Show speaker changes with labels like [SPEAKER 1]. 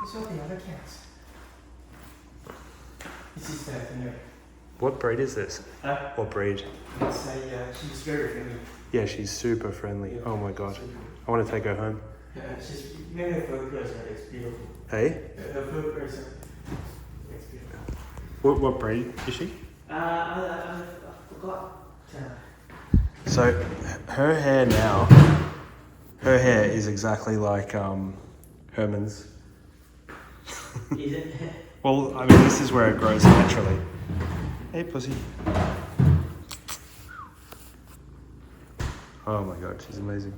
[SPEAKER 1] It's not the other cats. This is Staffy.
[SPEAKER 2] What breed is this?
[SPEAKER 1] Huh?
[SPEAKER 2] What breed?
[SPEAKER 1] It's she's very friendly.
[SPEAKER 2] Yeah, she's super friendly.
[SPEAKER 1] Yeah.
[SPEAKER 2] Oh my god. I want to take her home.
[SPEAKER 1] She's made her fur person. It's beautiful.
[SPEAKER 2] Hey?
[SPEAKER 1] Her fur person. It's beautiful.
[SPEAKER 2] What breed is she?
[SPEAKER 1] I forgot.
[SPEAKER 2] So, her hair now, her hair is exactly like Herman's.
[SPEAKER 1] Is it?
[SPEAKER 2] Well, I mean, this is where it grows naturally. Hey, pussy. Oh my god, she's amazing.